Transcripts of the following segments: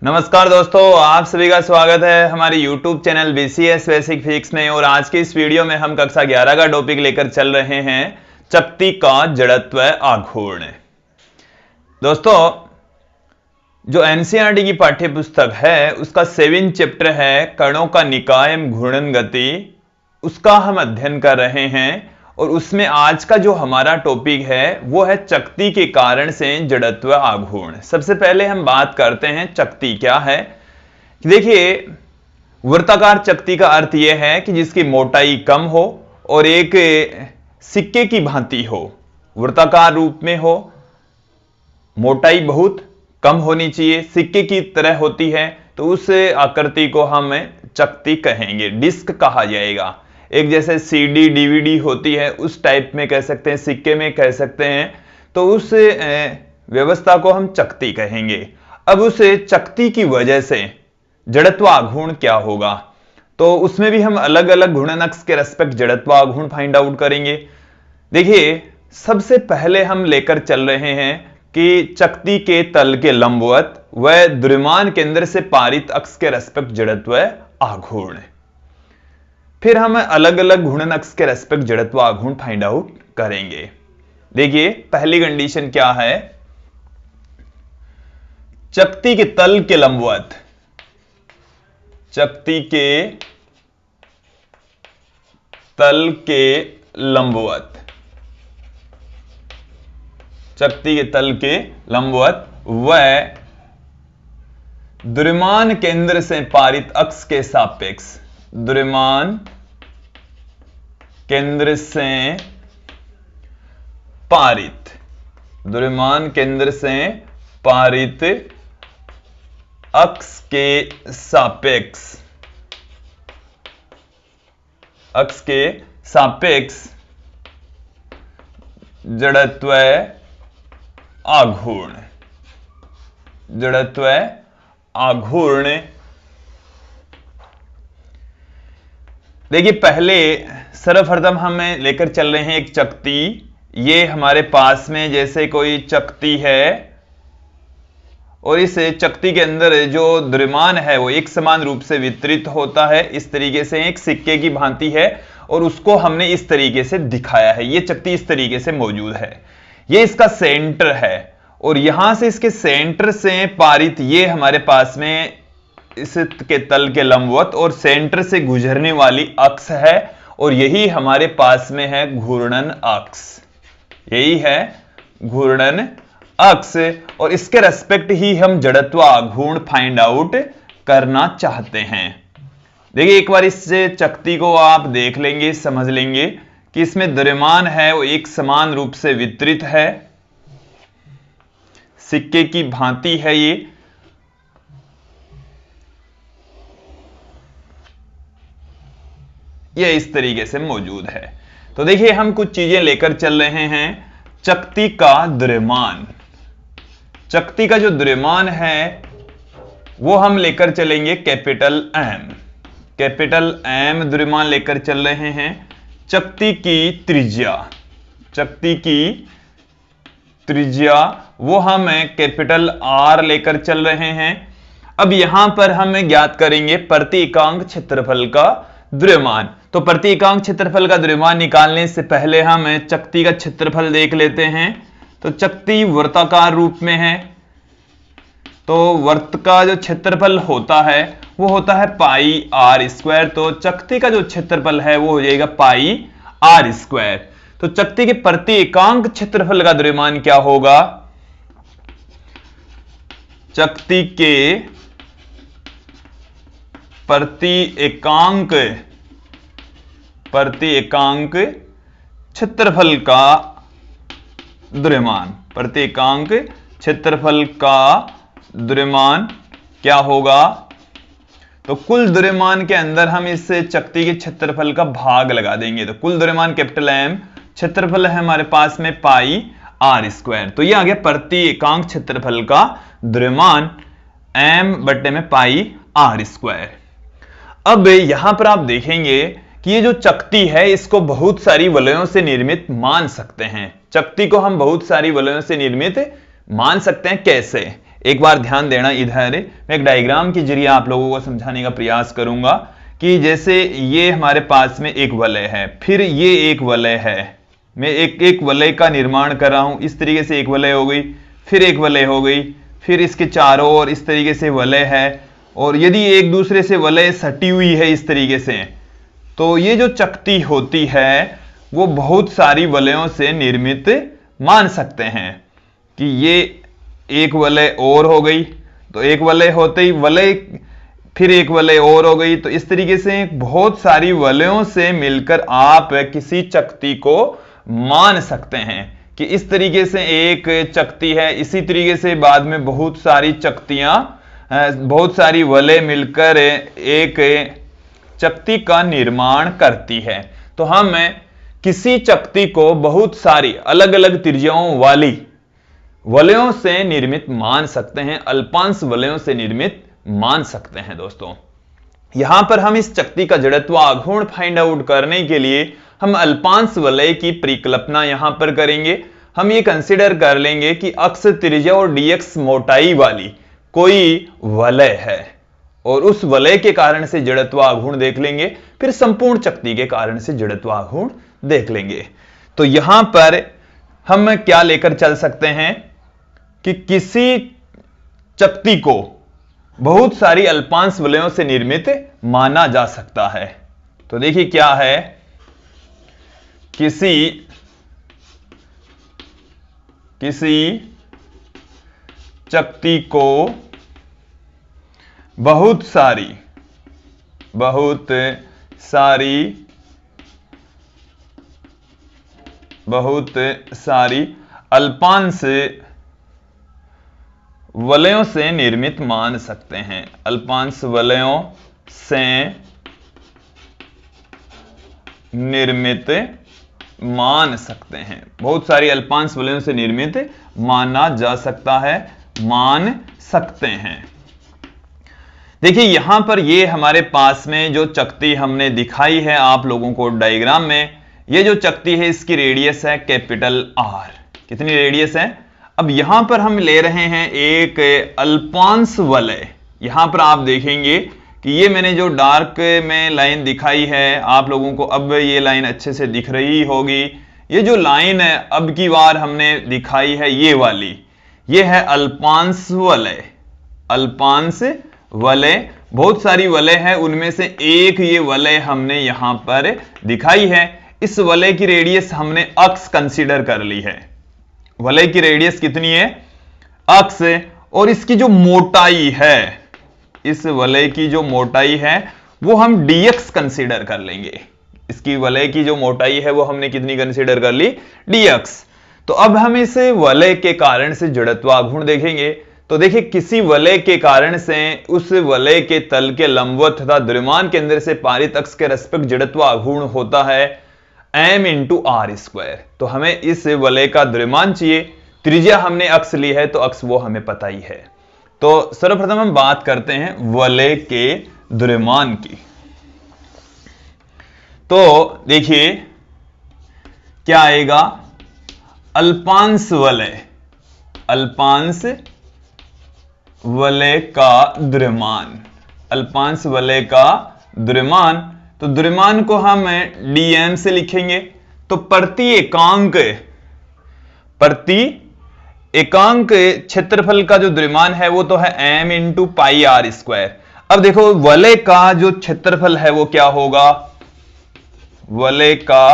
नमस्कार दोस्तों, आप सभी का स्वागत है हमारे YouTube channel BCS basic physics में। और आज के इस वीडियो में हम कक्षा 11 का टॉपिक लेकर चल रहे हैं चकती का जड़त्व आघूर्ण। दोस्तों, जो NCERT की पाठ्य पुस्तक है उसका 7 चैप्टर है कणों का निकाय घूर्णन गति, उसका हम अध्ययन कर रहे हैं। और उसमें आज का जो हमारा टॉपिक है वो है चकती के कारण से जड़त्व आघूर्ण। सबसे पहले हम बात करते हैं चकती क्या है। देखिए, वृत्ताकार चकती का अर्थ यह है कि जिसकी मोटाई कम हो और एक सिक्के की भांति हो, वृत्ताकार रूप में हो, मोटाई बहुत कम होनी चाहिए, सिक्के की तरह होती है, तो उस आकृति को हम चकती कहेंगे, डिस्क कहा जाएगा। एक जैसे CD DVD होती है उस टाइप में कह सकते हैं, सिक्के में कह सकते हैं, तो उस व्यवस्था को हम चकती कहेंगे। अब उस चकती की वजह से जड़त्व आघूर्ण क्या होगा, तो उसमें भी हम अलग अलग घूर्णन अक्ष के रेस्पेक्ट जड़त्व आघूर्ण फाइंड आउट करेंगे। देखिए, सबसे पहले हम लेकर चल रहे हैं कि चकती के तल के लंबवत व द्रव्यमान केंद्र से पारित अक्ष के रेस्पेक्ट जड़त्व आघूर्ण। फिर हम अलग अलग घूर्णन अक्ष के रेस्पेक्ट जड़त्व आघूर्ण फाइंड आउट करेंगे। देखिए, पहली कंडीशन क्या है, चकती के तल के लंबवत, चकती के तल के लंबवत, चकती के तल के लंबवत व द्रव्यमान केंद्र से पारित अक्ष के सापेक्ष, द्रव्यमान केंद्र से पारित, द्रव्यमान केंद्र से पारित अक्ष के सापेक्ष, अक्ष के सापेक्ष जड़त्व आघूर्ण, जड़त्व आघूर्ण। देखिए, पहले सर्वप्रथम हमें लेकर चल रहे हैं एक चकती। ये हमारे पास में जैसे कोई चकती है और इस चकती के अंदर जो द्रव्यमान है वो एक समान रूप से वितरित होता है, इस तरीके से एक सिक्के की भांति है, और उसको हमने इस तरीके से दिखाया है। ये चकती इस तरीके से मौजूद है, ये इसका सेंटर है, और यहां से इसके सेंटर से पारित ये हमारे पास में इस के तल के लंबवत और सेंटर से गुजरने वाली अक्ष है, और यही हमारे पास में है घूर्णन अक्ष, यही है घूर्णन अक्ष। और इसके रेस्पेक्ट ही हम जड़त्व आघूर्ण फाइंड आउट करना चाहते हैं। देखिए, एक बार इस चकती को आप देख लेंगे, समझ लेंगे कि इसमें द्रव्यमान है वो एक समान रूप से वितरित है, सिक्के की भांति है, ये इस तरीके से मौजूद है। तो देखिए, हम कुछ चीजें लेकर चल रहे हैं। चकती का द्रव्यमान, चकती का जो द्रव्यमान है वो हम लेकर चलेंगे कैपिटल M, कैपिटल M द्रव्यमान लेकर चल रहे हैं। चकती की त्रिज्या, चकती की त्रिज्या वो हम कैपिटल R लेकर चल रहे हैं। अब यहां पर हम ज्ञात करेंगे प्रति इकांक क्षेत्रफल का द्रव्यमान। तो प्रति इकांक क्षेत्रफल का द्रव्यमान निकालने से पहले हम चकती का क्षेत्रफल देख लेते हैं। तो चकती वृत्ताकार रूप में है, तो वृत्त का जो क्षेत्रफल होता है वो होता है पाई R स्क्वायर। तो चकती का जो क्षेत्रफल है वो हो जाएगा पाई R स्क्वायर। तो चकती के प्रति एकांक क्षेत्रफल का द्रव्यमान क्या होगा, चकती के प्रति एकांक क्षेत्रफल का द्रव्यमान, प्रति एकांक क्षेत्रफल का द्रव्यमान क्या होगा। तो कुल द्रव्यमान के अंदर हम इस चकती के क्षेत्रफल का भाग लगा देंगे। तो कुल द्रव्यमान कैपिटल M, क्षेत्रफल है हमारे पास में पाई R स्क्वायर। तो ये आ गया प्रति एकांक क्षेत्रफल का द्रव्यमान M बट्टे में पाई R स्क्वायर। अब यहां पर आप देखेंगे कि ये जो चकती है इसको बहुत सारी वलयों से निर्मित मान सकते हैं। चकती को हम बहुत सारी वलयों से निर्मित मान सकते हैं। कैसे? एक बार ध्यान देना, इधर मैं एक डायग्राम के जरिए आप लोगों को समझाने का प्रयास करूंगा कि जैसे ये हमारे पास में एक वलय है, फिर ये एक वलय है, मैं एक एक वलय का निर्माण कर रहा हूं। इस तरीके से एक वलय हो गई, फिर एक वलय हो गई, फिर इसके चारों ओर इस तरीके से वलय है, और यदि एक दूसरे से वलय सटी हुई है इस तरीके से, तो ये जो चकती होती है वो बहुत सारी वलयों से निर्मित मान सकते हैं कि ये एक वलय और हो गई, तो एक वलय होते ही वलय, फिर एक वलय और हो गई, तो इस तरीके से बहुत सारी वलयों से मिलकर आप किसी चकती को मान सकते हैं कि इस तरीके से एक चकती है। इसी तरीके से बाद में बहुत सारी चकतियां, बहुत सारी वलय मिलकर एक चकती का निर्माण करती है। तो हम किसी चकती को बहुत सारी अलग अलग त्रिज्याओं वाली वलयों से निर्मित मान सकते हैं, अल्पांश वलयों से निर्मित मान सकते हैं। दोस्तों यहां पर हम इस चकती का जड़त्व आघूर्ण फाइंड आउट करने के लिए हम अल्पांश वलय की परिकल्पना यहां पर करेंगे। हम ये कंसीडर कर लेंगे कि अक्ष त्रिज्या और dx मोटाई वाली कोई वलय है, और उस वलय के कारण से जड़त्व आघूर्ण देख लेंगे, फिर संपूर्ण चकती के कारण से जड़त्व आघूर्ण देख लेंगे। तो यहां पर हम क्या लेकर चल सकते हैं कि किसी चकती को बहुत सारी अल्पांश वलयों से निर्मित माना जा सकता है। तो देखिए क्या है, किसी चकती को बहुत सारी अल्पांश वलयों से निर्मित मान सकते हैं, अल्पांश वलयों से निर्मित मान सकते हैं, बहुत सारी अल्पांश वलयों से निर्मित माना जा सकता है, मान सकते हैं। देखिए यहां पर ये हमारे पास में जो चकती हमने दिखाई है आप लोगों को डायग्राम में, ये जो चकती है इसकी रेडियस है कैपिटल आर। कितनी रेडियस है? अब यहां पर हम ले रहे हैं एक अल्पांश वलय। यहां पर आप देखेंगे कि ये मैंने जो डार्क में लाइन दिखाई है आप लोगों को, अब ये लाइन अच्छे से दिख रही होगी। ये जो लाइन है अब की बार हमने दिखाई है ये वाली, ये है अल्पांश वलय। अल्पांश वलय, बहुत सारी वलय है, उनमें से एक ये वलय हमने यहां पर दिखाई है। इस वलय की रेडियस हमने अक्ष कंसीडर कर ली है। वलय की रेडियस कितनी है? अक्ष। और इसकी जो मोटाई है, इस वलय की जो मोटाई है वो हम dx कंसीडर कर लेंगे। इसकी वलय की जो मोटाई है वो हमने कितनी कंसीडर कर ली? dx। तो अब हम इस वलय के कारण से जड़त्व आघूर्ण देखेंगे। तो देखिए किसी वलय के कारण से उस वलय के तल के लंबवत तथा द्रव्यमान केंद्र से पारित अक्ष के रेस्पेक्ट जड़त्व आघूर्ण होता है m × r²। तो हमें इस वलय का द्रव्यमान चाहिए, त्रिज्या हमने अक्ष ली है तो अक्ष वो हमें पता ही है। तो सर्वप्रथम हम बात करते हैं वलय के द्रव्यमान की। तो देखिए क्या आएगा, अल्पांश वलय, अल्पांश वलय का द्रव्यमान, अल्पांश वलय का द्रव्यमान। तो द्रव्यमान को हम dm से लिखेंगे। तो प्रति एकांक क्षेत्रफल का जो द्रव्यमान है वो तो है m × πr²। अब देखो वलय का जो क्षेत्रफल है वो क्या होगा? वलय का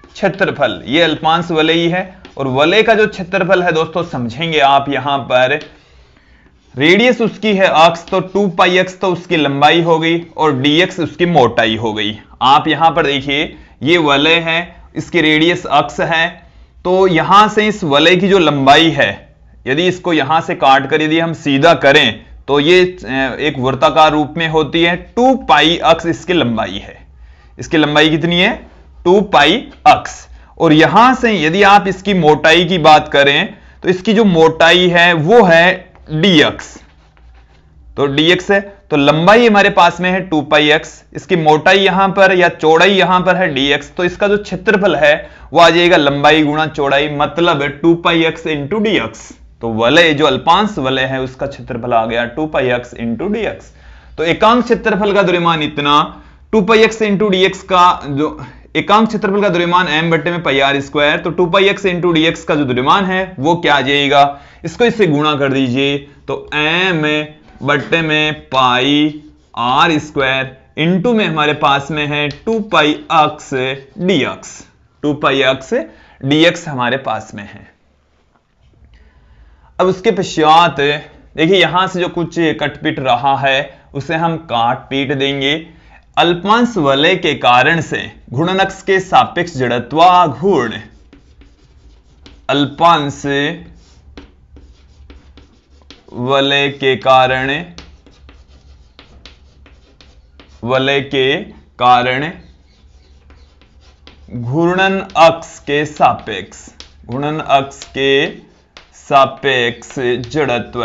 क्षेत्रफल, ये अल्पांश वलय ही है, और वलय का जो क्षेत्रफल है दोस्तों समझेंगे आप। यहां पर रेडियस उसकी है अक्ष, तो 2πx तो उसकी लंबाई हो गई और dx उसकी मोटाई हो गई। आप यहां पर देखिए ये वलय है, इसकी रेडियस अक्ष है, तो यहां से इस वलय की जो लंबाई है, यदि इसको यहां से काट कर यदि हम सीधा करें तो ये एक वृत्ताकार रूप में होती है। 2πx इसकी लंबाई है। इसकी लंबाई कितनी है? 2πx। और यहां से यदि आप इसकी मोटाई की बात करें तो इसकी जो मोटाई है वो है dx। तो dx है, तो लंबाई हमारे पास में है 2πx, इसकी मोटाई यहां पर या चौड़ाई यहां पर है dx, तो इसका जो क्षेत्रफल है वो आ जाएगा लंबाई गुणा चौड़ाई, मतलब है 2πx × dx। तो वलय जो अल्पांश वलय है उसका क्षेत्रफल आ गया 2πx इंटू dx। तो एकांक क्षेत्रफल का द्रव्यमान इतना 2πx इंटू dx का जो एकांक क्षेत्रफल का द्रव्यमान m बट्टे में पाई आर स्क्वायर, तो 2πx इंटू dx का जो द्रव्यमान है वो क्या आ जाएगा, इसको इससे गुणा कर दीजिए तो m बट्टे में पाई आर स्क्वायर इंटू में हमारे पास में है 2πx dx। 2πx dx हमारे पास में है। अब उसके पश्चात देखिए यहां से जो कुछ कटपिट रहा है उसे हम काट पीट देंगे। अल्पांश वलय के कारण से घूर्णन अक्ष के सापेक्ष जड़त्वाघूर्ण, अल्पांश वलय के कारण घूर्णन अक्ष के सापेक्ष जड़त्व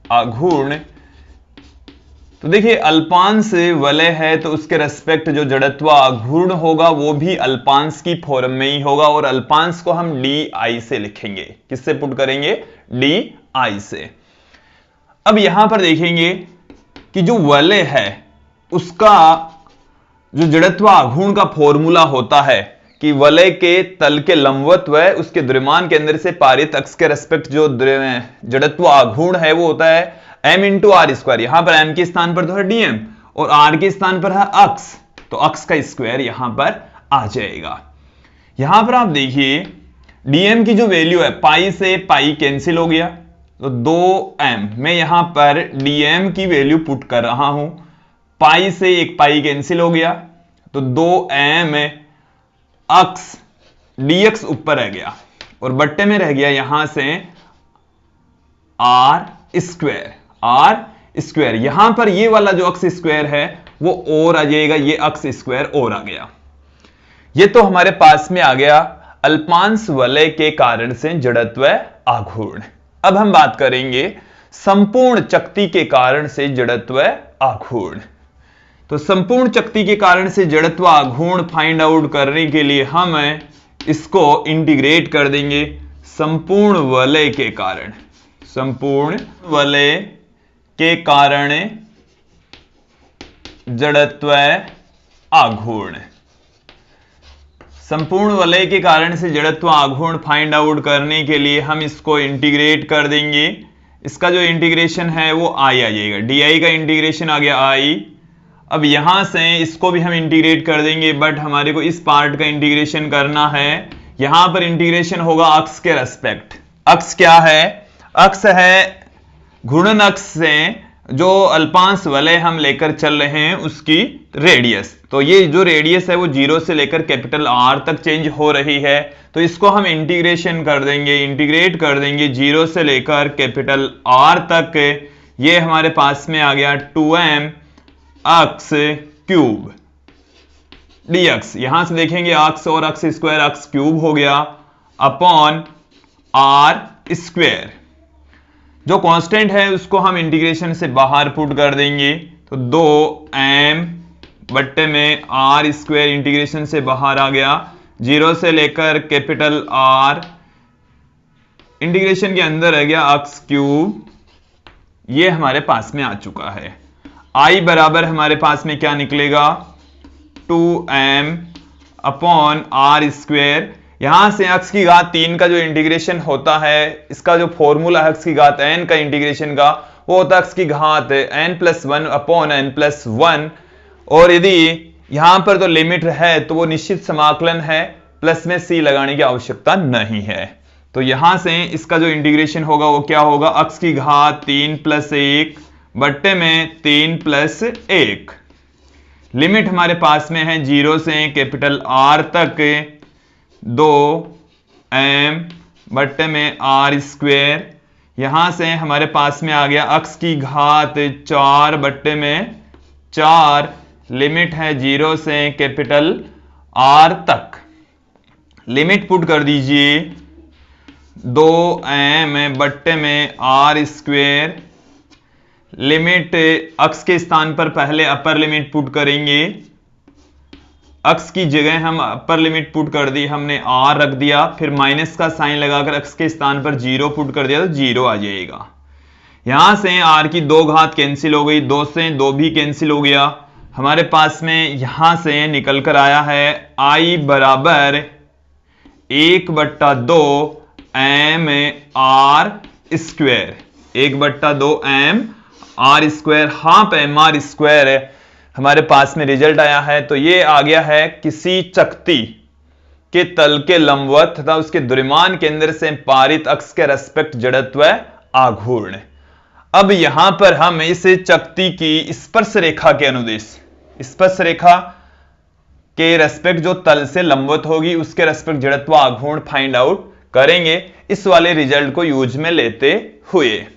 आघूर्ण। तो देखिए अल्पांश वलय है तो उसके रेस्पेक्ट जो जड़त्व आघूर्ण होगा वो भी अल्पांश की फॉर्म में ही होगा, और अल्पांश को हम di से लिखेंगे। किससे पुट करेंगे, di से। अब यहां पर देखेंगे कि जो वलय है उसका जो जड़त्व आघूर्ण का फॉर्मूला होता है कि वलय के तल के लंबवत व उसके द्रव्यमान के अंदर से पारित अक्ष के रेस्पेक्ट जो जड़त्व आघूर्ण है वो होता है m इंटू आर स्क्वायर। यहां पर m के स्थान पर तो है dm और r के स्थान पर है अक्ष, तो अक्ष का स्क्वायर यहां पर आ जाएगा। यहां पर आप देखिए dm की जो वैल्यू है पाई से पाई कैंसिल हो गया, तो 2m मैं यहां पर dm की वैल्यू पुट कर रहा हूं। पाई से एक पाई कैंसिल हो गया तो 2m अक्ष dx ऊपर रह गया और बट्टे में रह गया यहां से r स्क्वायर। यहां पर ये वाला जो अक्ष स्क्वायर है वो और आ जाएगा, ये अक्ष स्क्वायर और आ गया। ये तो हमारे पास में आ गया अल्पांश वलय के कारण से जड़त्व आघूर्ण। अब हम बात करेंगे संपूर्ण चक्ति के कारण से जड़त्व आघूर्ण। तो संपूर्ण चक्ति के कारण से जड़त्व आघूर्ण फाइंड आउट करने के लिए हम इसको इंटीग्रेट कर देंगे संपूर्ण वलय के कारण जड़त्व आघूर्ण। संपूर्ण वलय के कारण से जड़त्व आघूर्ण फाइंड आउट करने के लिए हम इसको इंटीग्रेट कर देंगे। इसका जो इंटीग्रेशन है वो i आ जाएगा, डी का इंटीग्रेशन आ गया i। अब यहां से इसको भी हम इंटीग्रेट कर देंगे, बट हमारे को इस पार्ट का इंटीग्रेशन करना है। यहां पर इंटीग्रेशन होगा अक्ष के रेस्पेक्ट। अक्ष क्या है, अक्ष है घूर्णन अक्ष से जो अल्पांश वलय हम लेकर चल रहे हैं उसकी रेडियस। तो ये जो रेडियस है वो 0 से लेकर कैपिटल R तक चेंज हो रही है, तो इसको हम इंटीग्रेट कर देंगे 0 से लेकर कैपिटल R तक। ये हमारे पास में आ गया 2m अक्ष क्यूब dx। यहां से देखेंगे अक्ष और अक्ष स्क्वायर अक्ष क्यूब हो गया अपॉन r स्क्वायर। जो कांस्टेंट है उसको हम इंटीग्रेशन से बाहर पुट कर देंगे, तो 2m बट्टे में r स्क्वायर इंटीग्रेशन से बाहर आ गया 0 से लेकर कैपिटल R, इंटीग्रेशन के अंदर रह गया अक्ष क्यूब। ये हमारे पास में आ चुका है। I बराबर हमारे पास में क्या निकलेगा 2m अपॉन r स्क्वायर। यहां से अक्ष की घात 3 का जो इंटीग्रेशन होता है, इसका जो फॉर्मूला है अक्ष की घात n का इंटीग्रेशन का, वो होता है अक्ष की घात n+1 अपॉन n+1। और यदि यहां पर तो लिमिट है तो वो निश्चित समाकलन है, प्लस में c लगाने की आवश्यकता नहीं है। तो यहां से इसका जो इंटीग्रेशन होगा वो क्या होगा, अक्ष की घात 3+1 बट्टे में 3+1। लिमिट हमारे पास में है 0 से कैपिटल R तक 2m बट्टे में r स्क्वायर। यहां से हमारे पास में आ गया अक्ष की घात 4 बट्टे में 4। लिमिट है 0 से कैपिटल R तक। लिमिट पुट कर दीजिए 2m बट्टे में r स्क्वायर। लिमिट अक्ष के स्थान पर पहले अपर लिमिट पुट करेंगे अक्स की जगह हम अपर लिमिट पुट कर दी हमने, r रख दिया, फिर माइनस का साइन लगाकर अक्स के स्थान पर 0 पुट कर दिया तो 0 आ जाएगा। यहां से r की 2 घात कैंसिल हो गई, 2 से 2 भी कैंसिल हो गया। हमारे पास में यहां से निकल कर आया है i बराबर 1/2 M R square, 1/2 M R square, half M R square हमारे पास में रिजल्ट आया है। तो ये आ गया है किसी चकती के तल के लंबवत तथा उसके द्रव्यमान केंद्र से पारित अक्ष के रेस्पेक्ट जड़त्व आघूर्ण। अब यहां पर हम इस चकती की स्पर्श रेखा के अनुदिश, स्पर्श रेखा के रेस्पेक्ट जो तल से लंबवत होगी उसके रेस्पेक्ट जड़त्व आघूर्ण फाइंड आउट करेंगे, इस वाले रिजल्ट को यूज में लेते हुए।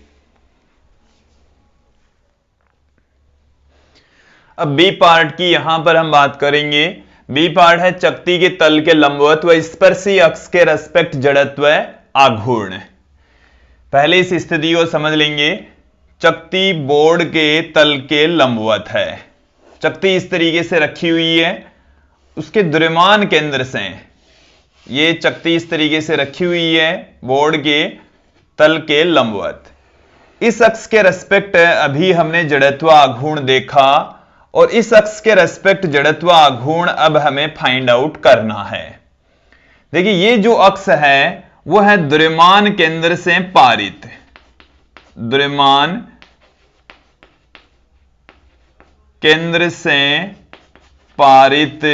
अब बी पार्ट की यहां पर हम बात करेंगे। बी पार्ट है चकती के तल के लंबवत व स्पर्शी अक्ष के रेस्पेक्ट जड़त्व आघूर्ण। पहले इस स्थिति को समझ लेंगे। चकती बोर्ड के तल के लंबवत है, चकती इस तरीके से रखी हुई है, उसके द्रव्यमान केंद्र से ये चकती इस तरीके से रखी हुई है बोर्ड के तल के लंबवत। इस अक्ष के रेस्पेक्ट अभी हमने जड़त्व आघूर्ण देखा और इस अक्ष के रेस्पेक्ट जड़त्व आघूर्ण अब हमें फाइंड आउट करना है। देखिए ये जो अक्ष है वो है द्रव्यमान केंद्र से पारित, द्रव्यमान केंद्र से पारित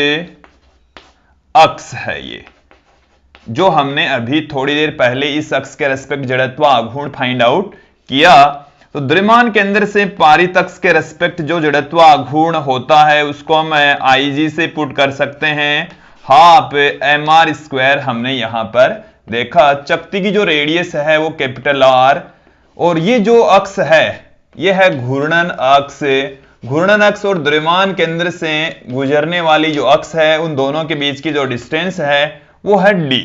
अक्ष है ये, जो हमने अभी थोड़ी देर पहले इस अक्ष के रेस्पेक्ट जड़त्व आघूर्ण फाइंड आउट किया। तो द्रव्यमान केंद्र से पारित अक्ष के रेस्पेक्ट जो जड़त्व आघूर्ण होता है उसको हम IG से पुट कर सकते हैं, हाफ एम आर स्क्वायर। हमने यहां पर देखा चकती की जो रेडियस है वो कैपिटल R, और ये जो अक्ष है ये है घूर्णन अक्ष। घूर्णन अक्ष और द्रव्यमान केंद्र से गुजरने वाली जो अक्ष है उन दोनों के बीच की जो डिस्टेंस है वो है d।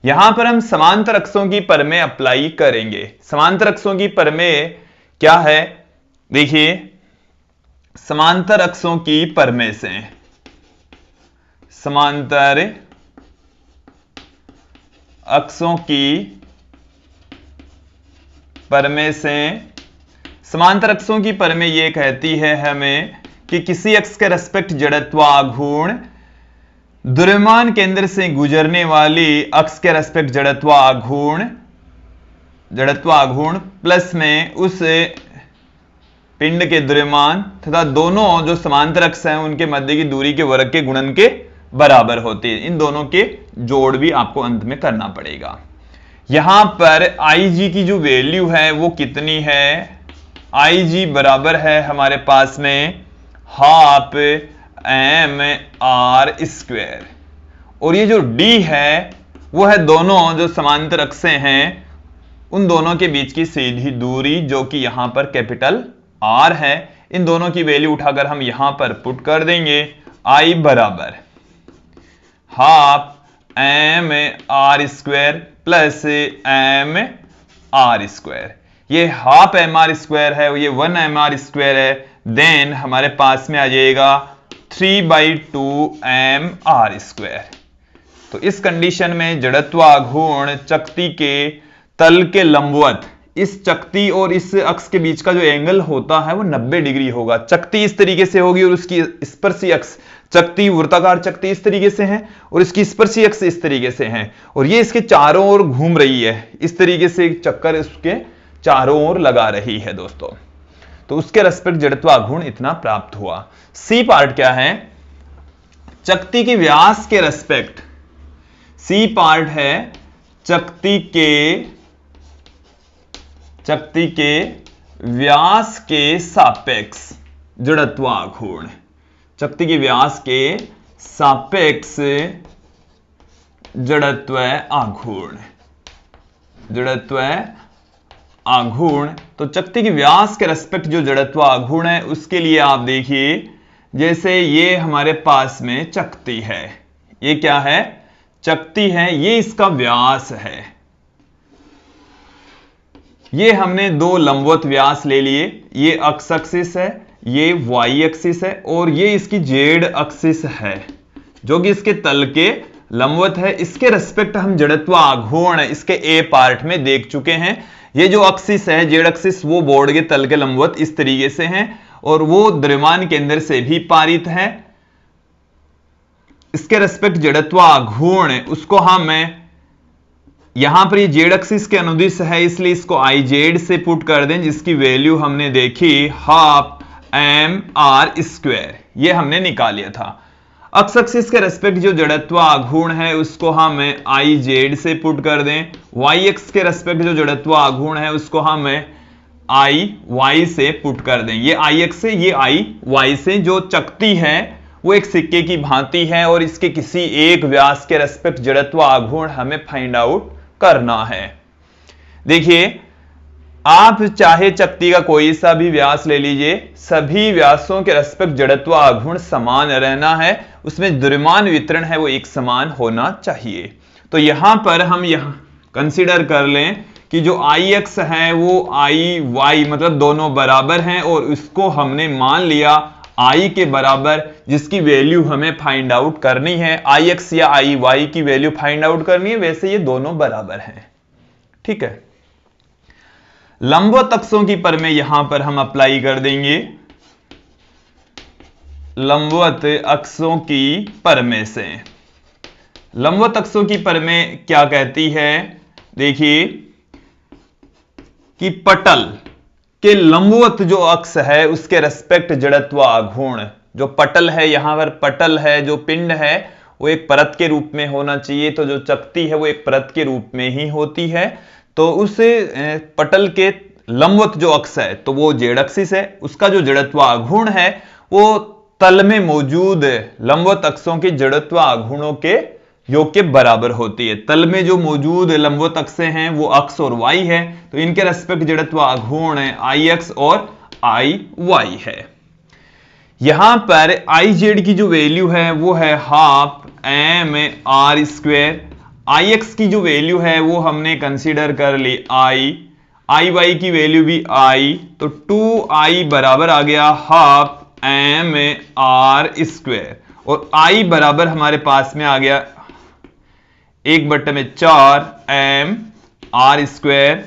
यहां पर हम समांतर अक्षों की परमें अप्लाई करेंगे। समांतर अक्षों की परमें क्या है, देखिए समांतर अक्षों की परमें से, समांतर अक्षों की परमें से, समांतर अक्षों की परमें यह कहती है हमें कि किसी अक्ष के रेस्पेक्ट जड़त्व आघूर्ण द्रव्यमान केंद्र से गुजरने वाली अक्ष के रेस्पेक्ट जड़त्व आघूर्ण प्लस में उस पिंड के द्रव्यमान तथा दोनों जो समांतर अक्ष हैं उनके मध्य की दूरी के वर्ग के गुणन के बराबर होती है। इन दोनों के जोड़ भी आपको अंत में करना पड़ेगा। यहां पर IG की जो वैल्यू है वो कितनी है, IG बराबर है हमारे पास में हाफ एम आर स्क्वायर, और ये जो D है वो है दोनों जो समांतर अक्षें हैं उन दोनों के बीच की सीधी दूरी जो कि यहां पर कैपिटल R है। इन दोनों की वैल्यू उठाकर हम यहां पर पुट कर देंगे। I बराबर half M R square plus M R square, ये हाफ एम आर स्क्वायर है, ये 1 एम आर स्क्वायर है, देन हमारे पास में आ जाएगा 3/2 एम आर स्क्वायर। तो इस कंडीशन में जड़त्व आघूर्ण चकती के तल के लंबवत, इस चकती और इस अक्ष के बीच का जो एंगल होता है वो 90 डिग्री होगा। चकती इस तरीके से होगी और उसकी स्पर्शी अक्ष, चकती वृत्ताकार चकती इस तरीके से है और इसकी स्पर्शी अक्ष इस तरीके से है, और ये इसके चारों ओर घूम रही है, इस तरीके से एक चक्कर इसके चारों ओर लगा रही है दोस्तों। तो उसके रेस्पेक्ट जड़त्व आघूर्ण इतना प्राप्त हुआ। सी पार्ट क्या है, चकती के व्यास के रेस्पेक्ट, सी पार्ट है चकती के व्यास के सापेक्ष जड़त्व आघूर्ण, चकती के व्यास के सापेक्ष जड़त्व आघूर्ण, जड़त्व आघूर्ण। तो चकती के व्यास के रेस्पेक्ट जो जड़त्व आघूर्ण है उसके लिए आप देखिए, जैसे ये हमारे पास में चकती है, ये क्या है, चकती है, ये इसका व्यास है, ये हमने दो लंबवत व्यास ले लिए, ये एक्स एक्सिस है, ये वाई एक्सिस है और ये इसकी जेड एक्सिस है। जो कि इसके तल के लंबवत है। इसके रेस्पेक्ट हम जड़त्व आघूर्ण इसके ए पार्ट में देख चुके हैं। ये जो एक्सिस है, जेड एक्सिस, वो बोर्ड के तल के लंबवत इस तरीके से है और वो द्रव्यमान केंद्र से भी पारित है। इसके रेस्पेक्ट जड़त्व आघूर्ण उसको हम यहां पर ये जेड एक्सिस के अनुदिश है, इसलिए इसको आई जेड से पुट कर दें, जिसकी वैल्यू हमने देखी हाफ एम आर स्क्वायर, ये हमने निकाल लिया था। एक्स एक्सिस के रेस्पेक्ट जो जड़त्व आघूर्ण है उसको हम आई जेड से पुट कर दें। वाई एक्स के रेस्पेक्ट जो जड़त्व आघूर्ण है उसको हम आई वाई से पुट कर दें। ये आई एक्स से, ये आई वाई से। जो चकती है वो एक सिक्के की भांति है और इसके किसी एक व्यास के रेस्पेक्ट जड़त्व आघूर्ण हमें फाइंड आउट करना है। देखिए, आप चाहे चकती का कोई सा भी व्यास ले लीजिए, सभी व्यासों के रेस्पेक्ट जड़त्व आघूर्ण समान रहना है, उसमें द्रव्यमान वितरण है वो एक समान होना चाहिए। तो यहां पर हम यहां कंसीडर कर लें कि जो आई एक्स है वो आई वाई मतलब दोनों बराबर हैं और उसको हमने मान लिया आई के बराबर, जिसकी वैल्यू हमें फाइंड आउट करनी है। आई एक्स या आई वाई की वैल्यू फाइंड आउट करनी है, वैसे ये दोनों बराबर हैं। ठीक है, लंबवत अक्षों की परमें यहां पर हम अप्लाई कर देंगे। लंबवत अक्षों की परमें से, लंबवत अक्षों की परमें क्या कहती है? देखिए कि पटल के लंबवत जो अक्ष है उसके रेस्पेक्ट जड़त्व आघूर्ण, जो पटल है, यहां पर पटल है, जो पिंड है वो एक परत के रूप में होना चाहिए, तो जो चकती है वो एक परत के रूप में ही होती है। तो उस पटल के लंबवत जो अक्ष है तो वो जेड एक्सिस है, उसका जो जड़त्व आघूर्ण है वो तल में मौजूद लंबवत अक्षों के जड़त्व आघूर्णों के योग के बराबर होती है। तल में जो मौजूद लंबवत अक्ष हैं वो अक्ष और वाई है, तो इनके रेस्पेक्ट जड़त्व आघूर्ण है आई एक्स और आई वाई है। यहां पर आई जेड की जो वैल्यू है वो है हाफ एम आर स्क्वायर। आई एक्स की जो वैल्यू है वो हमने कंसीडर कर ली आई वाई की वैल्यू भी आई, तो 2i बराबर आ गया हाफ एम आर स्क्वायर और आई बराबर हमारे पास में आ गया 1/4 एम आर स्क्वायर।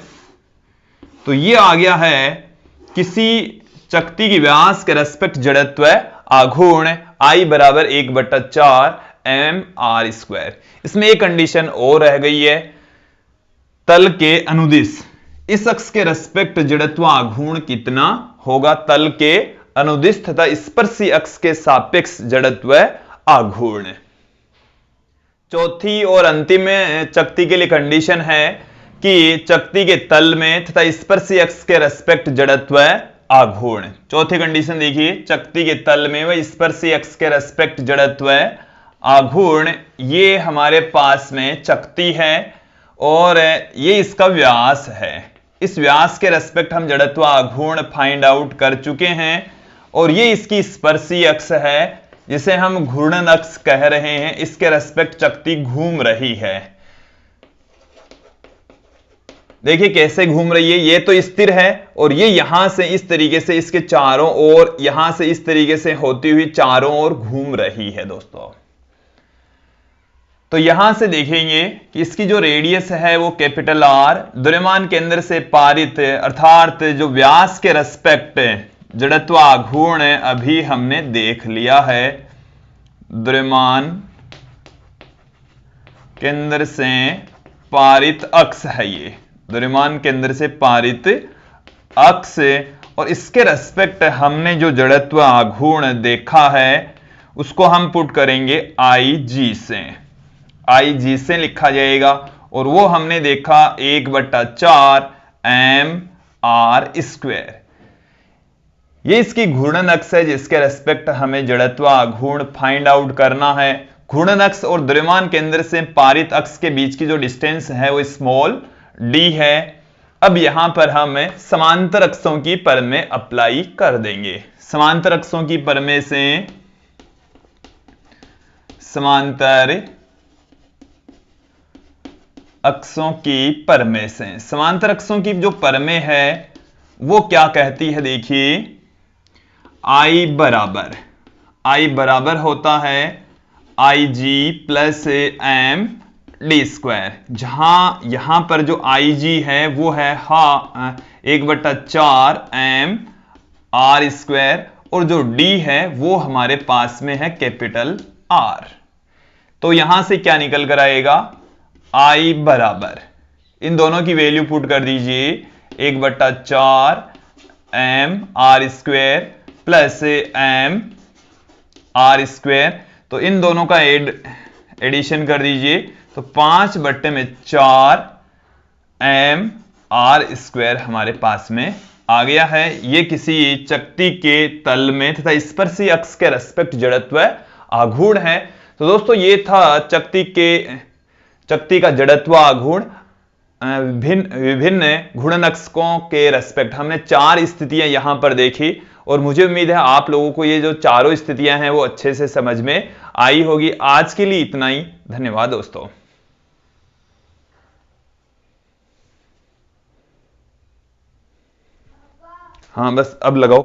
तो ये आ गया है किसी चकती की व्यास के रेस्पेक्ट जड़त्व आघूर्ण आई बराबर 1/4 एम आर स्क्वायर। इसमें एक कंडीशन और रह गई है, तल के अनुदिश इस अक्ष के रेस्पेक्ट जड़त्व आघूर्ण कितना होगा? तल के अनुदिश तथा स्पर्शी अक्ष के सापेक्ष जड़त्व आघूर्ण। चौथी और अंतिम चकती के लिए कंडीशन है कि चकती के तल में तथा स्पर्शी अक्ष के रेस्पेक्ट जड़त्व आघूर्ण। चौथी कंडीशन देखिए, चकती के तल में व स्पर्शी अक्ष के रेस्पेक्ट जड़त्व आघूर्ण, ये हमारे पास में चकती है और ये इसका व्यास है। इस व्यास के रेस्पेक्ट हम जड़त्व आघूर्ण फाइंड आउट कर चुके हैं और ये इसकी स्पर्शी अक्ष है जिसे हम घूर्णन अक्ष कह रहे हैं। इसके रेस्पेक्ट चकती घूम रही है। देखिए कैसे घूम रही है, ये तो स्थिर है और ये यहां से इस तरीके से इसके चारों ओर, यहां से इस तरीके से होती हुई चारों ओर घूम रही है दोस्तों। तो यहां से देखेंगे कि इसकी जो रेडियस है वो कैपिटल आर, द्रव्यमान केंद्र से पारित अर्थात जो व्यास के रेस्पेक्ट जड़त्व आघूर्ण अभी हमने देख लिया है। द्रव्यमान केंद्र से पारित अक्ष है, ये द्रव्यमान केंद्र से पारित अक्ष और इसके रेस्पेक्ट हमने जो जड़त्व आघूर्ण देखा है उसको हम पुट करेंगे आई जी से, आई जी से लिखा जाएगा और वो हमने देखा 1/4 एम आर स्क्वायर। ये इसकी घूर्णन अक्ष है जिसके रेस्पेक्ट हमें जड़त्व आघूर्ण फाइंड आउट करना है। घूर्णन अक्ष और द्रव्यमान केंद्र से पारित अक्ष के बीच की जो डिस्टेंस है वो स्मॉल डी है। अब यहां पर हम समांतर अक्षों की परमें अप्लाई कर देंगे। समांतर अक्षों की परमें से, समांतर अक्षों की परमें से, समांतर अक्षों की जो परमें है वो क्या कहती है? देखिए आई बराबर होता है आई जी प्लस एम डी स्क्वायर, जहां यहां पर जो आई जी है वो है 1/4 एम आर स्क्वायर, और जो डी है वो हमारे पास में है कैपिटल आर। तो यहां से क्या निकल कर आएगा, आई बराबर, इन दोनों की वैल्यू पुट कर दीजिए, 1/4 M R square plus M R square. तो इन दोनों का एडिशन कर दीजिए, तो 5/4 एम आर स्क्वायर हमारे पास में आ गया है। यह किसी चक्ति के तल में तथा स्पर्शी अक्ष के रेस्पेक्ट जड़त्व आघूर्ण है। तो दोस्तों ये था चक्ति का जड़त्व आघूर्ण विभिन्न घूर्णनक्षकों के रेस्पेक्ट। हमने 4 स्थितियां यहां पर देखी, और मुझे उम्मीद है आप लोगों को ये जो चारों स्थितियां हैं वो अच्छे से समझ में आई होगी। आज के लिए इतना ही, धन्यवाद दोस्तों। हाँ बस अब लगाओ।